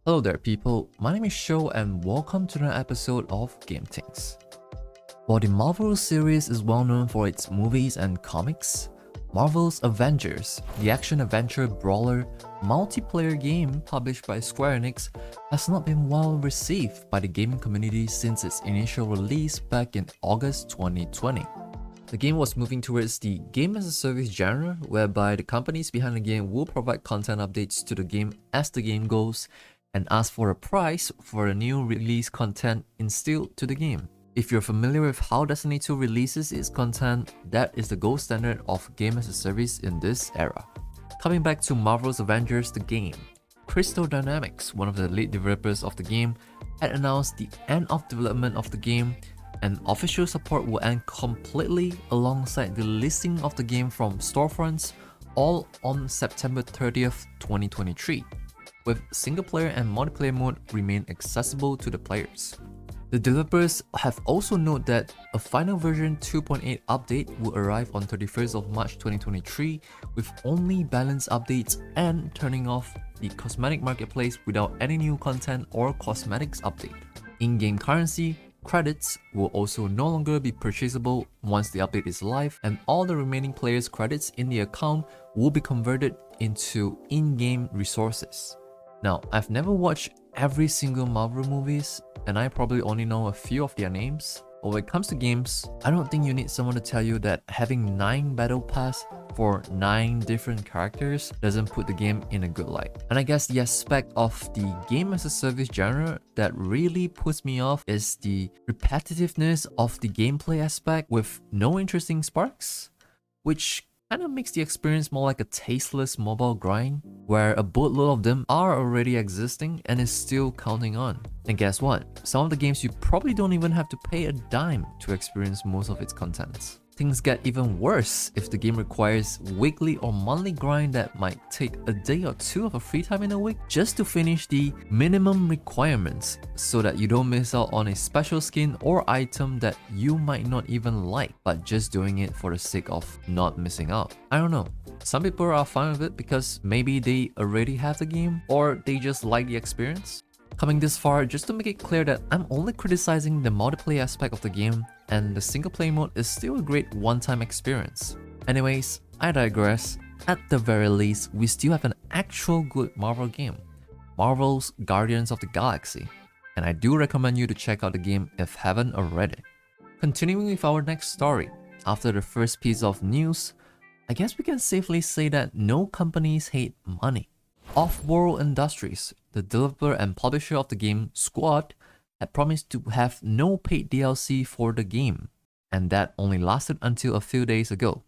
Hello there people, my name is Sho and welcome to another episode of Game Things. While the Marvel series is well known for its movies and comics, Marvel's Avengers, the action-adventure brawler multiplayer game published by Square Enix, has not been well received by the gaming community since its initial release back in August 2020. The game was moving towards the game-as-a-service genre, whereby the companies behind the game will provide content updates to the game as the game goes, and ask for a price for the new release content instilled to the game. If you're familiar with how Destiny 2 releases its content, that is the gold standard of game as a service in this era. Coming back to Marvel's Avengers the game, Crystal Dynamics, one of the lead developers of the game, had announced the end of development of the game, and official support will end completely alongside the listing of the game from storefronts, all on September 30th, 2023. With single player and multiplayer mode remain accessible to the players. The developers have also noted that a final version 2.8 update will arrive on 31st of March 2023 with only balance updates and turning off the cosmetic marketplace without any new content or cosmetics update. In-game currency, credits will also no longer be purchasable once the update is live, and all the remaining players' credits in the account will be converted into in-game resources. Now, I've never watched every single Marvel movies, and I probably only know a few of their names. But when it comes to games, I don't think you need someone to tell you that having 9 battle pass for 9 different characters doesn't put the game in a good light. And I guess the aspect of the game as a service genre that really puts me off is the repetitiveness of the gameplay aspect with no interesting sparks, which kind of makes the experience more like a tasteless mobile grind, where a boatload of them are already existing and is still counting on. And guess what? Some of the games you probably don't even have to pay a dime to experience most of its contents. Things get even worse if the game requires weekly or monthly grind that might take a day or two of a free time in a week just to finish the minimum requirements, so that you don't miss out on a special skin or item that you might not even like, but just doing it for the sake of not missing out. I don't know. Some people are fine with it because maybe they already have the game or they just like the experience. Coming this far, just to make it clear that I'm only criticizing the multiplayer aspect of the game, and the single player mode is still a great one-time experience. Anyways, I digress. At the very least, we still have an actual good Marvel game, Marvel's Guardians of the Galaxy, and I do recommend you to check out the game if haven't already. Continuing with our next story, after the first piece of news, I guess we can safely say that no companies hate money. Off-World Industries, the developer and publisher of the game Squad, had promised to have no paid DLC for the game, and that only lasted until a few days ago,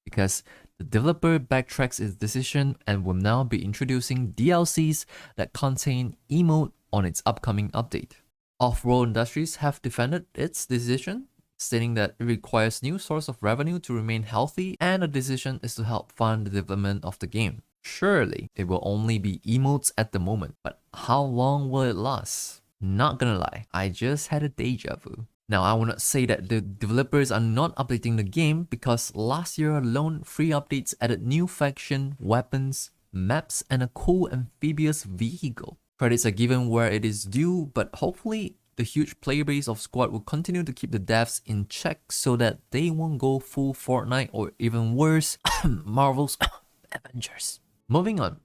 because the developer backtracks its decision and will now be introducing DLCs that contain emote on its upcoming update. Off-World Industries have defended its decision, stating that it requires new source of revenue to remain healthy, and the decision is to help fund the development of the game. Surely, it will only be emotes at the moment, but how long will it last? Not gonna lie, I just had a deja vu. Now, I will not say that the developers are not updating the game, because last year alone, free updates added new faction, weapons, maps, and a cool amphibious vehicle. Credits are given where it is due, but hopefully, the huge player base of Squad will continue to keep the devs in check so that they won't go full Fortnite or even worse, Marvel's Avengers. Moving on,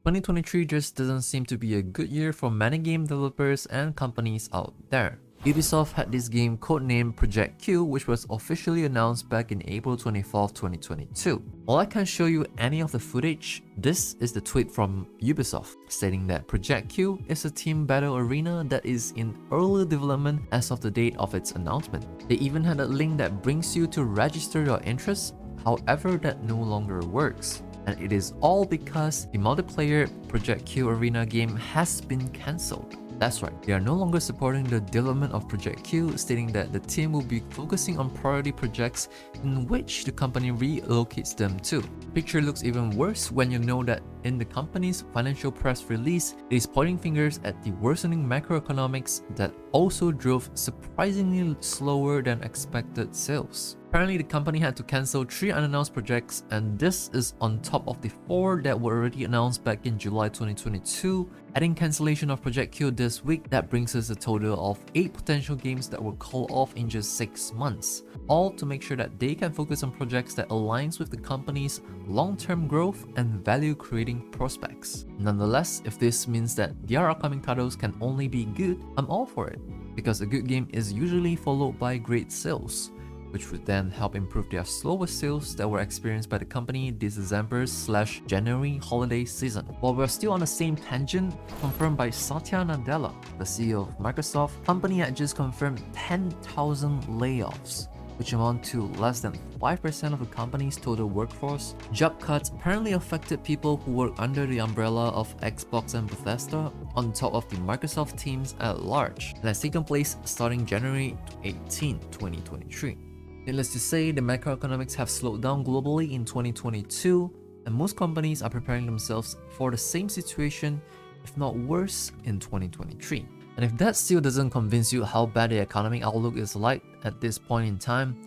2023 just doesn't seem to be a good year for many game developers and companies out there. Ubisoft had this game codenamed Project Q, which was officially announced back in April 24th, 2022. While I can't show you any of the footage, this is the tweet from Ubisoft, stating that Project Q is a team battle arena that is in early development as of the date of its announcement. They even had a link that brings you to register your interest, however that no longer works. And it is all because the multiplayer Project Q Arena game has been cancelled. That's right, they are no longer supporting the development of Project Q, stating that the team will be focusing on priority projects in which the company relocates them to. The picture looks even worse when you know that in the company's financial press release, it is pointing fingers at the worsening macroeconomics that also drove surprisingly slower than expected sales. Apparently, the company had to cancel 3 unannounced projects, and this is on top of the 4 that were already announced back in July 2022. Adding cancellation of Project Q this week, that brings us a total of 8 potential games that were called off in just 6 months, all to make sure that they can focus on projects that aligns with the company's long-term growth and value-creating prospects. Nonetheless, if this means that their upcoming titles can only be good, I'm all for it, because a good game is usually followed by great sales, which would then help improve their slower sales that were experienced by the company this December/January holiday season. While we're still on the same tangent, confirmed by Satya Nadella, the CEO of Microsoft, the company had just confirmed 10,000 layoffs, which amount to less than 5% of the company's total workforce. Job cuts apparently affected people who work under the umbrella of Xbox and Bethesda, on top of the Microsoft teams at large, and has taken place starting January 18, 2023. Needless to say, the macroeconomics have slowed down globally in 2022, and most companies are preparing themselves for the same situation, if not worse, in 2023. And if that still doesn't convince you how bad the economic outlook is like at this point in time,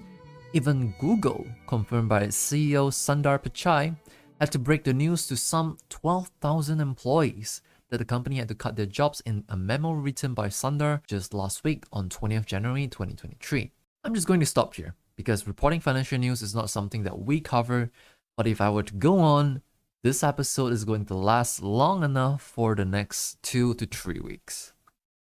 even Google, confirmed by its CEO Sundar Pichai, had to break the news to some 12,000 employees that the company had to cut their jobs in a memo written by Sundar just last week on 20th January 2023. I'm just going to stop here, because reporting financial news is not something that we cover, but if I were to go on, this episode is going to last long enough for the next 2 to 3 weeks.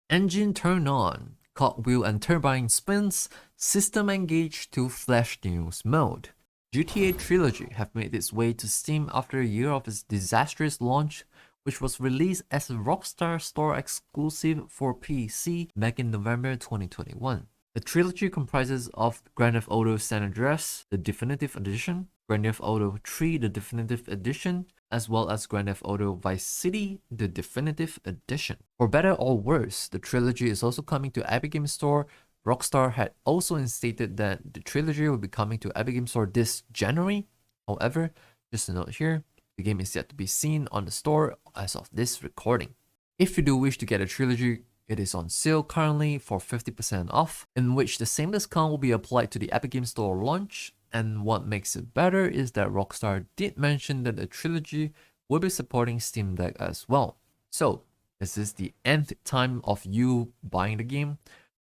Engine turn on, cogwheel and turbine spins, system engaged to flash news mode. GTA Trilogy have made its way to Steam after a year of its disastrous launch, which was released as a Rockstar Store exclusive for PC back in November 2021. The trilogy comprises of Grand Theft Auto San Andreas, the Definitive Edition, Grand Theft Auto 3, the Definitive Edition, as well as Grand Theft Auto Vice City, the Definitive Edition. For better or worse, the trilogy is also coming to Epic Games Store. Rockstar had also instated that the trilogy will be coming to Epic Games Store this January. However, just a note here, the game is yet to be seen on the store as of this recording. If you do wish to get a trilogy, it is on sale currently for 50% off, in which the same discount will be applied to the Epic Games Store launch. And what makes it better is that Rockstar did mention that the trilogy will be supporting Steam Deck as well. So, is this the nth time of you buying the game,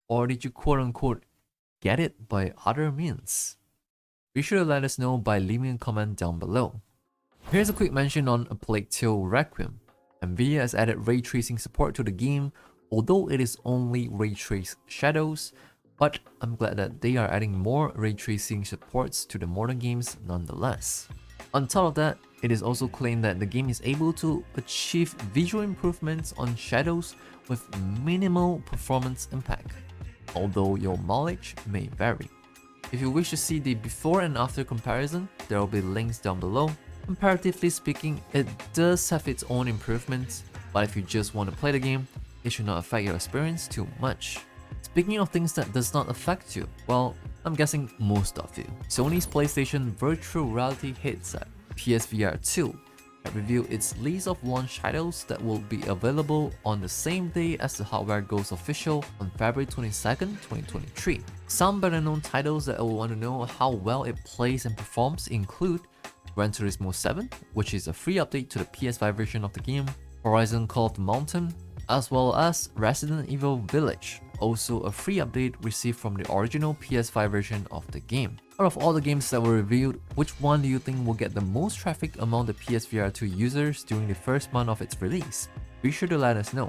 or did you quote-unquote get it by other means? Be sure to let us know by leaving a comment down below. Here's a quick mention on A Plague Tale Requiem. Nvidia has added ray tracing support to the game, although it is only ray trace shadows, but I'm glad that they are adding more ray tracing supports to the modern games nonetheless. On top of that, it is also claimed that the game is able to achieve visual improvements on shadows with minimal performance impact, although your mileage may vary. If you wish to see the before and after comparison, there will be links down below. Comparatively speaking, it does have its own improvements, but if you just want to play the game, it should not affect your experience too much. Speaking of things that does not affect you, well, I'm guessing most of you. Sony's PlayStation Virtual Reality headset, PSVR 2, have revealed its list of launch titles that will be available on the same day as the hardware goes official on February 22nd, 2023. Some better known titles that I will want to know how well it plays and performs include Gran Turismo 7, which is a free update to the PS5 version of the game, Horizon Call of the Mountain, as well as Resident Evil Village, also a free update received from the original PS5 version of the game. Out of all the games that were revealed, which one do you think will get the most traffic among the PSVR 2 users during the first month of its release? Be sure to let us know.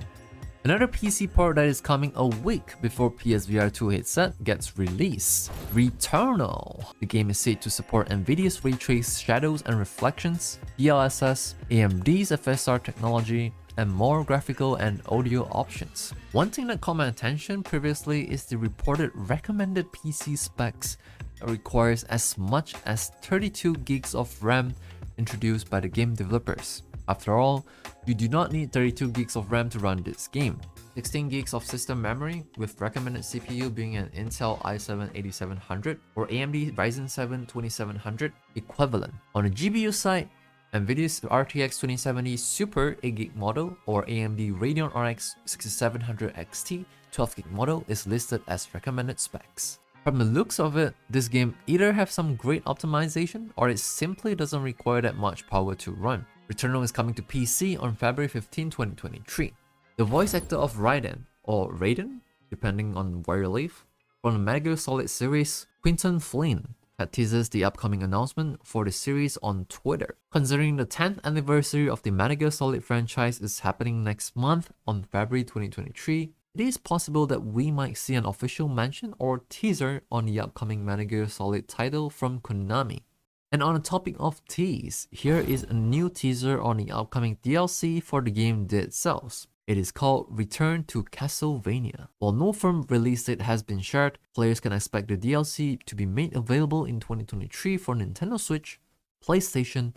Another PC port that is coming a week before PSVR 2 headset gets released, Returnal. The game is said to support Nvidia's ray trace shadows and reflections, DLSS, AMD's FSR technology, and more graphical and audio options. One thing that caught my attention previously is the reported recommended PC specs that requires as much as 32 gigs of RAM introduced by the game developers. After all, you do not need 32 gigs of RAM to run this game. 16 gigs of system memory, with recommended CPU being an Intel i7 8700 or AMD Ryzen 7 2700 equivalent. On the GPU side, Nvidia's RTX 2070 Super 8GB model or AMD Radeon RX 6700 XT 12GB model is listed as recommended specs. From the looks of it, this game either have some great optimization or it simply doesn't require that much power to run. Returnal is coming to PC on February 15, 2023. The voice actor of Raiden, or Raiden, depending on where you live, from the Metal Gear Solid series, Quinton Flynn, had teases the upcoming announcement for the series on Twitter. Considering the 10th anniversary of the Metal Gear Solid franchise is happening next month on February 2023, it is possible that we might see an official mention or teaser on the upcoming Metal Gear Solid title from Konami. And on the topic of tease, here is a new teaser on the upcoming DLC for the game Dead Cells. It is called Return to Castlevania. While no firm release date has been shared, players can expect the DLC to be made available in 2023 for Nintendo Switch, PlayStation,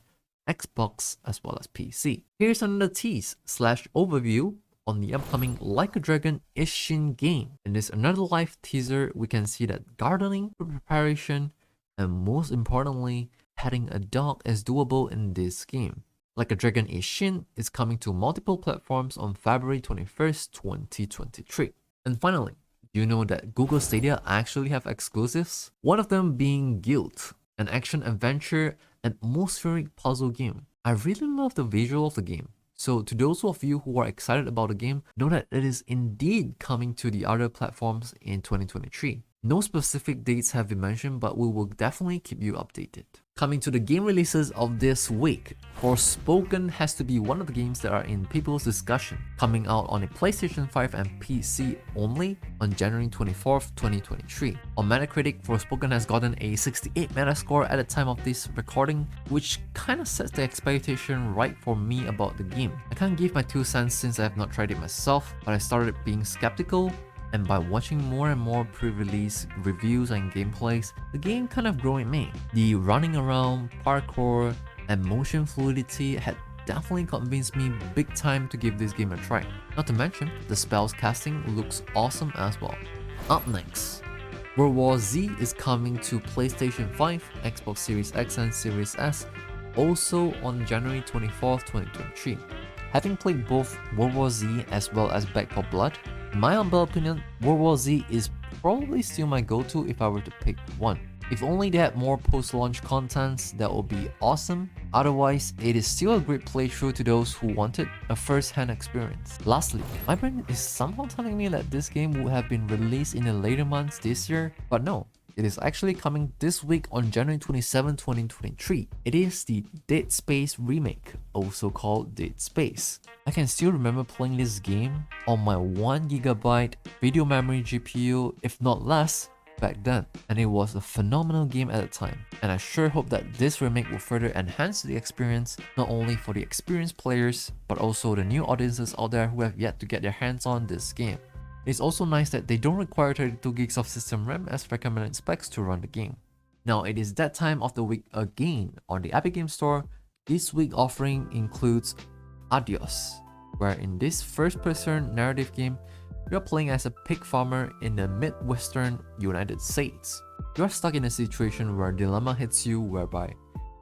Xbox, as well as PC. Here's another tease/overview on the upcoming Like a Dragon Ishin game. In this another live teaser, we can see that gardening, preparation, and most importantly, petting a dog is doable in this game. Like a Dragon Ishin is coming to multiple platforms on February 21st, 2023. And finally, do you know that Google Stadia actually have exclusives? One of them being Gylt, an action-adventure and atmospheric puzzle game. I really love the visual of the game. So to those of you who are excited about the game, know that it is indeed coming to the other platforms in 2023. No specific dates have been mentioned, but we will definitely keep you updated. Coming to the game releases of this week, Forspoken has to be one of the games that are in people's discussion, coming out on a PlayStation 5 and PC only on January 24th, 2023. On Metacritic, Forspoken has gotten a 68 Metascore at the time of this recording, which kinda sets the expectation right for me about the game. I can't give my 2 cents since I have not tried it myself, but I started being skeptical, and by watching more and more pre-release reviews and gameplays, the game kind of grew in me. The running around, parkour, and motion fluidity had definitely convinced me big time to give this game a try. Not to mention, the spells casting looks awesome as well. Up next, World War Z is coming to PlayStation 5, Xbox Series X and Series S, also on January 24th, 2023. Having played both World War Z as well as Back 4 Blood, in my humble opinion, World War Z is probably still my go-to if I were to pick one. If only they had more post-launch contents, that would be awesome. Otherwise, it is still a great playthrough to those who wanted a first-hand experience. Lastly, my brain is somehow telling me that this game would have been released in the later months this year, but no. It is actually coming this week on January 27, 2023. It is the Dead Space remake, also called Dead Space. I can still remember playing this game on my 1GB video memory GPU, if not less, back then, and it was a phenomenal game at the time. And I sure hope that this remake will further enhance the experience, not only for the experienced players, but also the new audiences out there who have yet to get their hands on this game. It's also nice that they don't require 32 gigs of system RAM as recommended specs to run the game. Now it is that time of the week again on the Epic Games Store. This week offering includes Adios, where in this first-person narrative game, you're playing as a pig farmer in the Midwestern United States. You're stuck in a situation where a dilemma hits you whereby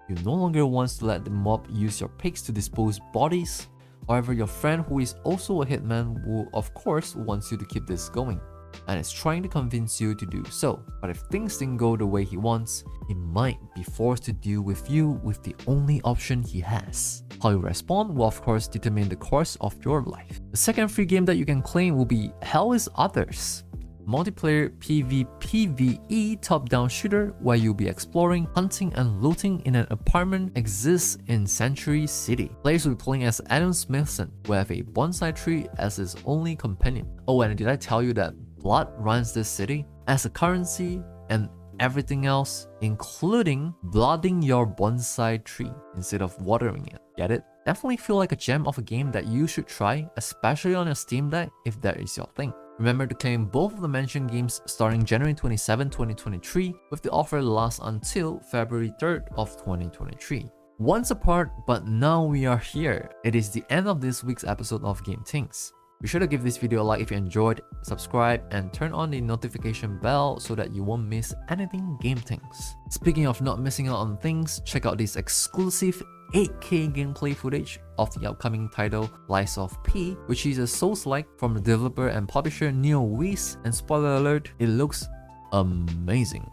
you no longer want to let the mob use your pigs to dispose bodies. However, your friend who is also a hitman will of course wants you to keep this going, and is trying to convince you to do so. But if things didn't go the way he wants, he might be forced to deal with you with the only option he has. How you respond will of course determine the course of your life. The second free game that you can claim will be Hell is Others, multiplayer PvPvE top-down shooter where you'll be exploring, hunting, and looting in an apartment exists in Century City. Players will be playing as Adam Smithson, who have a bonsai tree as his only companion. Oh, and did I tell you that blood runs this city? As a currency and everything else, including blooding your bonsai tree instead of watering it. Get it? Definitely feel like a gem of a game that you should try, especially on your Steam Deck if that is your thing. Remember to claim both of the mentioned games starting January 27, 2023, with the offer lasts until February 3rd of 2023. Once apart, but now we are here. It is the end of this week's episode of Game Things. Be sure to give this video a like if you enjoyed, subscribe, and turn on the notification bell so that you won't miss anything Game Things. Speaking of not missing out on things, check out this exclusive 8K gameplay footage of the upcoming title Lies of P, which is a Souls-like from the developer and publisher NeoWiz, and spoiler alert, it looks amazing.